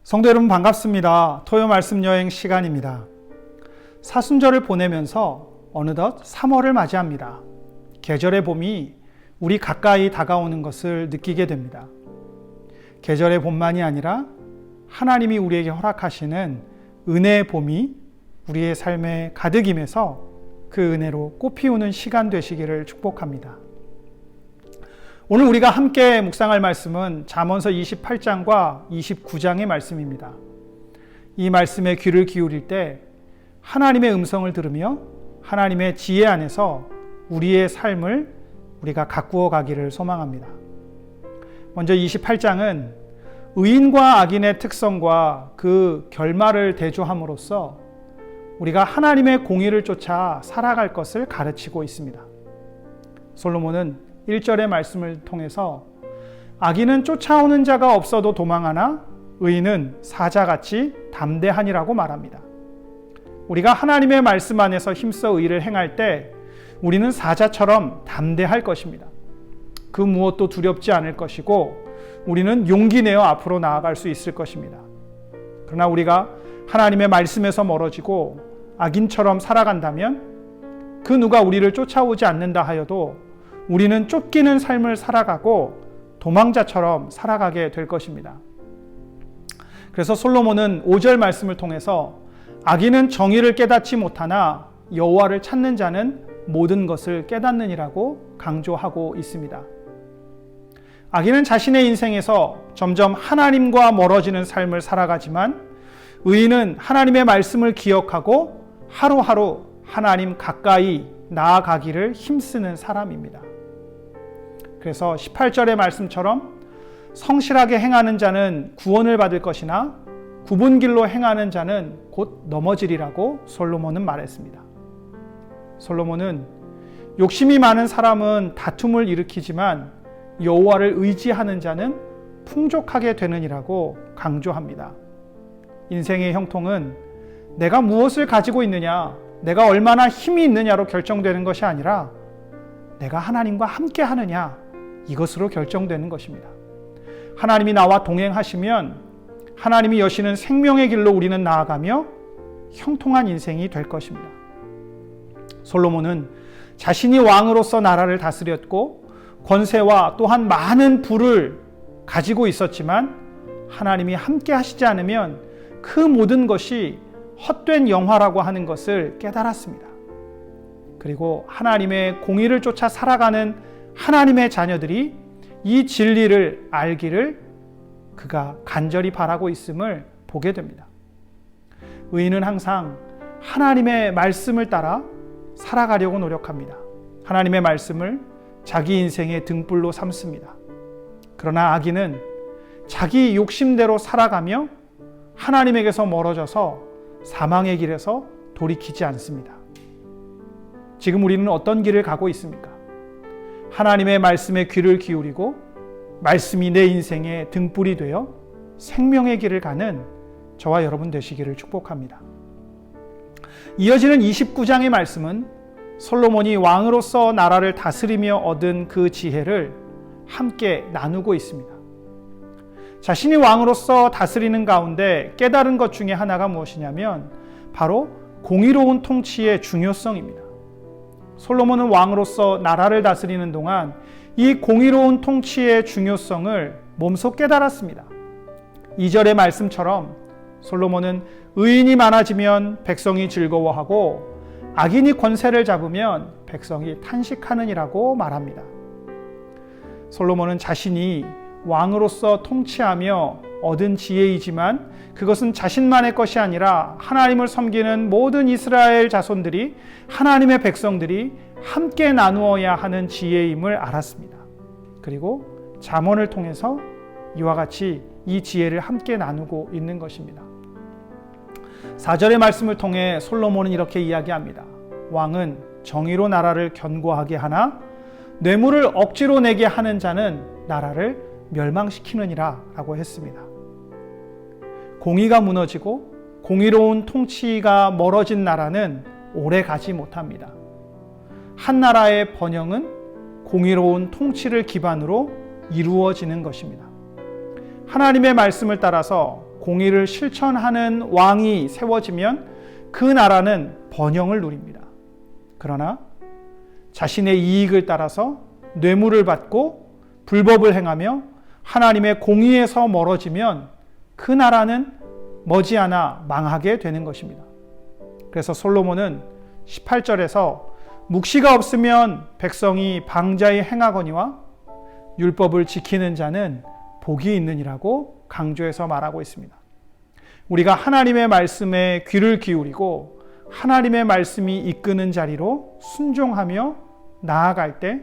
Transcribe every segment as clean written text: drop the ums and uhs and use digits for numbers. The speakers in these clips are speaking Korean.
성도 여러분 반갑습니다. 토요 말씀 여행 시간입니다. 사순절을 보내면서 어느덧 3월을 맞이합니다. 계절의 봄이 우리 가까이 다가오는 것을 느끼게 됩니다. 계절의 봄만이 아니라 하나님이 우리에게 허락하시는 은혜의 봄이 우리의 삶에 가득 임해서 그 은혜로 꽃피우는 시간 되시기를 축복합니다. 오늘 우리가 함께 묵상할 말씀은 잠언서 28장과 29장의 말씀입니다. 이 말씀에 귀를 기울일 때 하나님의 음성을 들으며 하나님의 지혜 안에서 우리의 삶을 우리가 가꾸어 가기를 소망합니다. 먼저 28장은 의인과 악인의 특성과 그 결말을 대조함으로써 우리가 하나님의 공의를 쫓아 살아갈 것을 가르치고 있습니다. 솔로몬은 1절의 말씀을 통해서 악인은 쫓아오는 자가 없어도 도망하나 의인은 사자같이 담대하니라고 말합니다. 우리가 하나님의 말씀 안에서 힘써 의를 행할 때 우리는 사자처럼 담대할 것입니다. 그 무엇도 두렵지 않을 것이고 우리는 용기 내어 앞으로 나아갈 수 있을 것입니다. 그러나 우리가 하나님의 말씀에서 멀어지고 악인처럼 살아간다면 그 누가 우리를 쫓아오지 않는다 하여도 우리는 쫓기는 삶을 살아가고 도망자처럼 살아가게 될 것입니다. 그래서 솔로몬은 5절 말씀을 통해서 악인은 정의를 깨닫지 못하나 여호와를 찾는 자는 모든 것을 깨닫느니라고 강조하고 있습니다. 악인은 자신의 인생에서 점점 하나님과 멀어지는 삶을 살아가지만 의인은 하나님의 말씀을 기억하고 하루하루 하나님 가까이 나아가기를 힘쓰는 사람입니다. 그래서 18절의 말씀처럼 성실하게 행하는 자는 구원을 받을 것이나 굽은 길로 행하는 자는 곧 넘어지리라고 솔로몬은 말했습니다. 솔로몬은 욕심이 많은 사람은 다툼을 일으키지만 여호와를 의지하는 자는 풍족하게 되느니라고 강조합니다. 인생의 형통은 내가 무엇을 가지고 있느냐, 내가 얼마나 힘이 있느냐로 결정되는 것이 아니라 내가 하나님과 함께 하느냐, 이것으로 결정되는 것입니다. 하나님이 나와 동행하시면 하나님이 여시는 생명의 길로 우리는 나아가며 형통한 인생이 될 것입니다. 솔로몬은 자신이 왕으로서 나라를 다스렸고 권세와 또한 많은 부를 가지고 있었지만 하나님이 함께 하시지 않으면 그 모든 것이 헛된 영화라고 하는 것을 깨달았습니다. 그리고 하나님의 공의를 쫓아 살아가는 하나님의 자녀들이 이 진리를 알기를 그가 간절히 바라고 있음을 보게 됩니다. 의인은 항상 하나님의 말씀을 따라 살아가려고 노력합니다. 하나님의 말씀을 자기 인생의 등불로 삼습니다. 그러나 악인은 자기 욕심대로 살아가며 하나님에게서 멀어져서 사망의 길에서 돌이키지 않습니다. 지금 우리는 어떤 길을 가고 있습니까? 하나님의 말씀에 귀를 기울이고 말씀이 내 인생의 등불이 되어 생명의 길을 가는 저와 여러분 되시기를 축복합니다. 이어지는 29장의 말씀은 솔로몬이 왕으로서 나라를 다스리며 얻은 그 지혜를 함께 나누고 있습니다. 자신이 왕으로서 다스리는 가운데 깨달은 것 중에 하나가 무엇이냐면 바로 공의로운 통치의 중요성입니다. 솔로몬은 왕으로서 나라를 다스리는 동안 이 공의로운 통치의 중요성을 몸소 깨달았습니다. 2절의 말씀처럼 솔로몬은 의인이 많아지면 백성이 즐거워하고 악인이 권세를 잡으면 백성이 탄식하느니라고 말합니다. 솔로몬은 자신이 왕으로서 통치하며 얻은 지혜이지만 그것은 자신만의 것이 아니라 하나님을 섬기는 모든 이스라엘 자손들이, 하나님의 백성들이 함께 나누어야 하는 지혜임을 알았습니다. 그리고 잠언을 통해서 이와 같이 이 지혜를 함께 나누고 있는 것입니다. 4절의 말씀을 통해 솔로몬은 이렇게 이야기합니다. 왕은 정의로 나라를 견고하게 하나 뇌물을 억지로 내게 하는 자는 나라를 멸망시키느니라 라고 했습니다. 공의가 무너지고 공의로운 통치가 멀어진 나라는 오래 가지 못합니다. 한 나라의 번영은 공의로운 통치를 기반으로 이루어지는 것입니다. 하나님의 말씀을 따라서 공의를 실천하는 왕이 세워지면 그 나라는 번영을 누립니다. 그러나 자신의 이익을 따라서 뇌물을 받고 불법을 행하며 하나님의 공의에서 멀어지면 그 나라는 머지않아 망하게 되는 것입니다. 그래서 솔로몬은 18절에서 묵시가 없으면 백성이 방자히 행하거니와 율법을 지키는 자는 복이 있느니라고 강조해서 말하고 있습니다. 우리가 하나님의 말씀에 귀를 기울이고 하나님의 말씀이 이끄는 자리로 순종하며 나아갈 때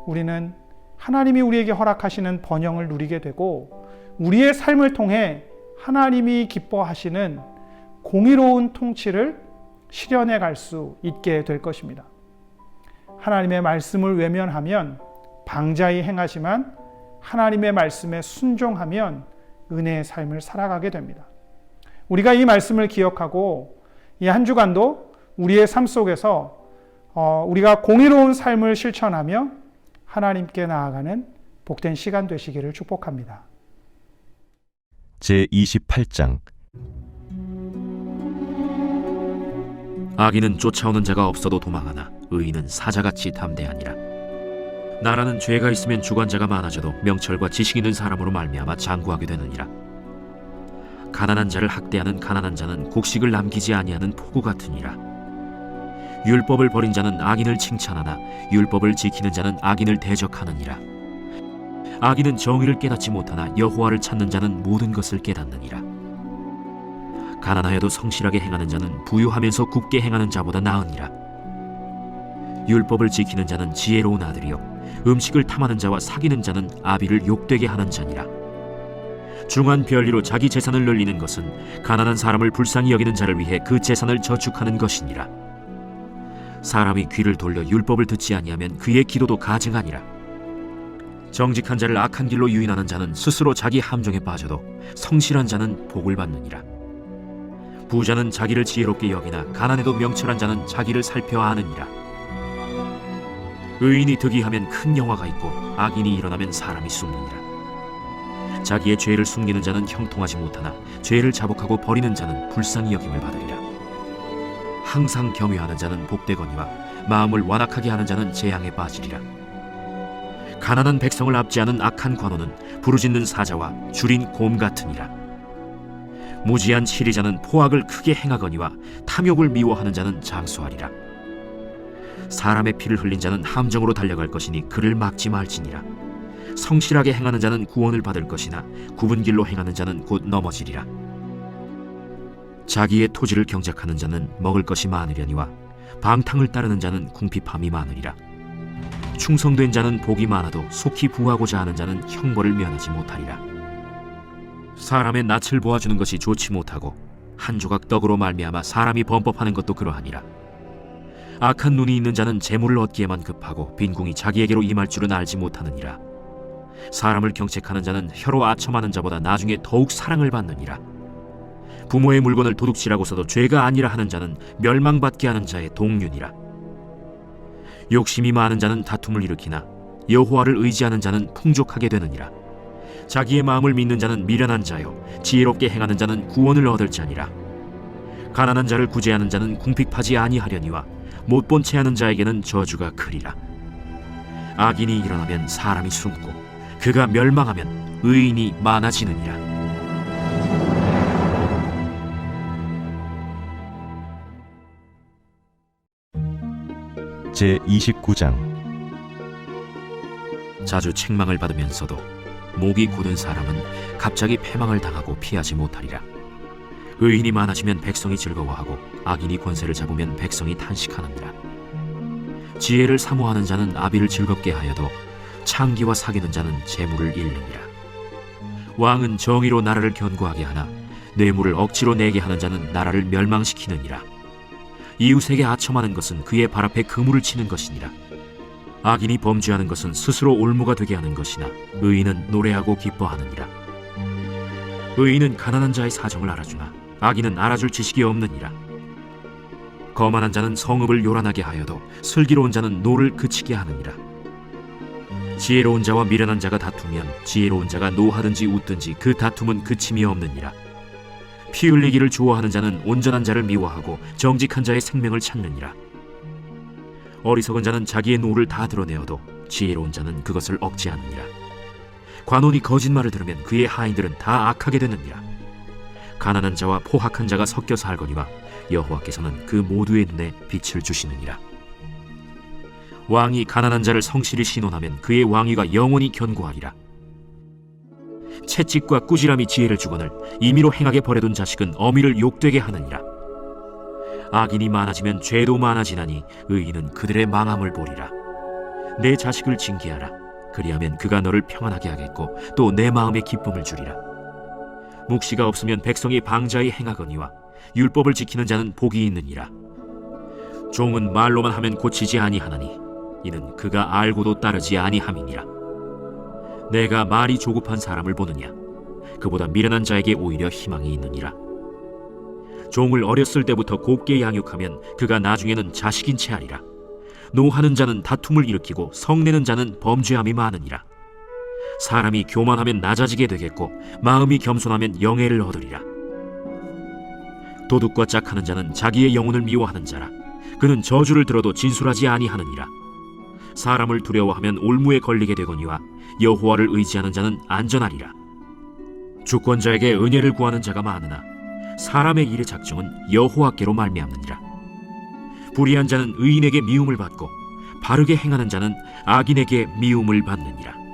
우리는 하나님이 우리에게 허락하시는 번영을 누리게 되고 우리의 삶을 통해 하나님이 기뻐하시는 공의로운 통치를 실현해 갈 수 있게 될 것입니다. 하나님의 말씀을 외면하면 방자히 행하지만 하나님의 말씀에 순종하면 은혜의 삶을 살아가게 됩니다. 우리가 이 말씀을 기억하고 이 한 주간도 우리의 삶 속에서 우리가 공의로운 삶을 실천하며 하나님께 나아가는 복된 시간 되시기를 축복합니다. 제28장 악인은 쫓아오는 자가 없어도 도망하나 의인은 사자같이 담대하니라. 나라는 죄가 있으면 주관자가 많아져도 명철과 지식 있는 사람으로 말미암아 장구하게 되느니라. 가난한 자를 학대하는 가난한 자는 곡식을 남기지 아니하는 포구 같으니라. 율법을 버린 자는 악인을 칭찬하나 율법을 지키는 자는 악인을 대적하느니라. 악인은 정의를 깨닫지 못하나 여호와를 찾는 자는 모든 것을 깨닫느니라. 가난하여도 성실하게 행하는 자는 부유하면서 굳게 행하는 자보다 나으니라. 율법을 지키는 자는 지혜로운 아들이요 음식을 탐하는 자와 사귀는 자는 아비를 욕되게 하는 자니라. 중한 별리로 자기 재산을 늘리는 것은 가난한 사람을 불쌍히 여기는 자를 위해 그 재산을 저축하는 것이니라. 사람이 귀를 돌려 율법을 듣지 아니하면 그의 기도도 가증하니라. 정직한 자를 악한 길로 유인하는 자는 스스로 자기 함정에 빠져도 성실한 자는 복을 받느니라. 부자는 자기를 지혜롭게 여기나 가난해도 명철한 자는 자기를 살펴 아느니라. 의인이 득이하면 큰 영화가 있고 악인이 일어나면 사람이 숨느니라. 자기의 죄를 숨기는 자는 형통하지 못하나 죄를 자복하고 버리는 자는 불쌍히 여김을 받으리라. 항상 경외하는 자는 복되거니와 마음을 완악하게 하는 자는 재앙에 빠지리라. 가난한 백성을 압제하는 악한 관원은 부르짖는 사자와 줄인 곰 같으니라. 무지한 치리자는 포악을 크게 행하거니와 탐욕을 미워하는 자는 장수하리라. 사람의 피를 흘린 자는 함정으로 달려갈 것이니 그를 막지 말지니라. 성실하게 행하는 자는 구원을 받을 것이나 굽은 길로 행하는 자는 곧 넘어지리라. 자기의 토지를 경작하는 자는 먹을 것이 많으려니와 방탕을 따르는 자는 궁핍함이 많으리라. 충성된 자는 복이 많아도 속히 부하고자 하는 자는 형벌을 면하지 못하리라. 사람의 낯을 보아주는 것이 좋지 못하고 한 조각 떡으로 말미암아 사람이 범법하는 것도 그러하니라. 악한 눈이 있는 자는 재물을 얻기에만 급하고 빈궁이 자기에게로 임할 줄은 알지 못하느니라. 사람을 경책하는 자는 혀로 아첨하는 자보다 나중에 더욱 사랑을 받느니라. 부모의 물건을 도둑질하고서도 죄가 아니라 하는 자는 멸망받게 하는 자의 동륜이라. 욕심이 많은 자는 다툼을 일으키나 여호와를 의지하는 자는 풍족하게 되느니라. 자기의 마음을 믿는 자는 미련한 자요 지혜롭게 행하는 자는 구원을 얻을 자니라. 가난한 자를 구제하는 자는 궁핍하지 아니하려니와 못본 채 하는 자에게는 저주가 크리라. 악인이 일어나면 사람이 숨고 그가 멸망하면 의인이 많아지느니라. 제29장 자주 책망을 받으면서도 목이 곧은 사람은 갑자기 패망을 당하고 피하지 못하리라. 의인이 많아지면 백성이 즐거워하고 악인이 권세를 잡으면 백성이 탄식하느니라. 지혜를 사모하는 자는 아비를 즐겁게 하여도 창기와 사귀는 자는 재물을 잃느니라. 왕은 정의로 나라를 견고하게 하나 뇌물을 억지로 내게 하는 자는 나라를 멸망시키느니라. 이웃에게 아첨하는 것은 그의 발 앞에 그물을 치는 것이니라. 악인이 범죄하는 것은 스스로 올무가 되게 하는 것이나 의인은 노래하고 기뻐하느니라. 의인은 가난한 자의 사정을 알아주나 악인은 알아줄 지식이 없느니라. 거만한 자는 성읍을 요란하게 하여도 슬기로운 자는 노를 그치게 하느니라. 지혜로운 자와 미련한 자가 다투면 지혜로운 자가 노하든지 웃든지 그 다툼은 그침이 없느니라. 피 흘리기를 좋아하는 자는 온전한 자를 미워하고 정직한 자의 생명을 찾느니라. 어리석은 자는 자기의 노를 다 드러내어도 지혜로운 자는 그것을 억제하느니라. 관원이 거짓말을 들으면 그의 하인들은 다 악하게 되느니라. 가난한 자와 포학한 자가 섞여 살거니와 여호와께서는 그 모두의 눈에 빛을 주시느니라. 왕이 가난한 자를 성실히 신원하면 그의 왕위가 영원히 견고하리라. 채찍과 꾸지람이 지혜를 주거늘 임의로 행하게 버려둔 자식은 어미를 욕되게 하느니라. 악인이 많아지면 죄도 많아지나니 의인은 그들의 망함을 보리라. 내 자식을 징계하라. 그리하면 그가 너를 평안하게 하겠고 또 내 마음에 기쁨을 주리라. 묵시가 없으면 백성이 방자히 행하거니와 율법을 지키는 자는 복이 있느니라. 종은 말로만 하면 고치지 아니하나니 이는 그가 알고도 따르지 아니함이니라. 내가 말이 조급한 사람을 보느냐? 그보다 미련한 자에게 오히려 희망이 있느니라. 종을 어렸을 때부터 곱게 양육하면 그가 나중에는 자식인 채 하리라. 노하는 자는 다툼을 일으키고 성내는 자는 범죄함이 많으니라. 사람이 교만하면 낮아지게 되겠고 마음이 겸손하면 영예를 얻으리라. 도둑과 짝하는 자는 자기의 영혼을 미워하는 자라. 그는 저주를 들어도 진술하지 아니하느니라. 사람을 두려워하면 올무에 걸리게 되거니와 여호와를 의지하는 자는 안전하리라. 주권자에게 은혜를 구하는 자가 많으나 사람의 일의 작정은 여호와께로 말미암느니라. 불의한 자는 의인에게 미움을 받고 바르게 행하는 자는 악인에게 미움을 받느니라.